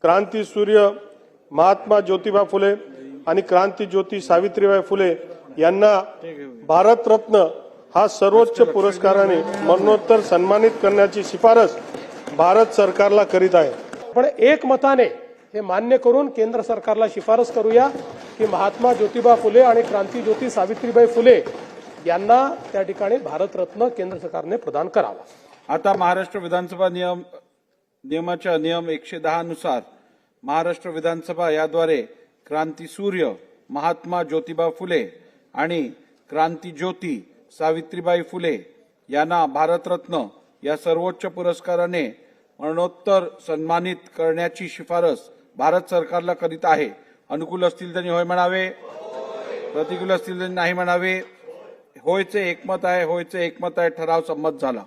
क्रांतीसूर्य महात्मा ज्योतिबा फुले आणि क्रांतीज्योती सावित्रीबाई फुले यांना भारतरत्न हा सर्वोच्च पुरस्काराने मरणोत्तर सन्मानित करण्याची शिफारस भारत सरकारला करीत आहे। आपण एकमताने हे मान्य करून केंद्र सरकारला शिफारस करूया की महात्मा ज्योतिबा फुले आणि क्रांतीज्योती सावित्रीबाई फुले यांना त्या ठिकाणी भारतरत्न केंद्र सरकारने प्रदान करावा। आता महाराष्ट्र विधानसभा नियमाच्या नियम 110 नुसार महाराष्ट्र विधानसभा याद्वारे क्रांतीसूर्य महात्मा ज्योतिबा फुले आणि क्रांतीज्योती सावित्रीबाई फुले यांना भारतरत्न या सर्वोच्च पुरस्काराने मरणोत्तर सन्मानित करण्याची शिफारस भारत सरकारला करीत आहे। अनुकूल असतील त्यांनी होय म्हणावे, प्रतिकूल असतील त्यांनी नाही म्हणावे। होयचे एकमत आहे, होयचे एकमत आहे। ठराव संमत झाला।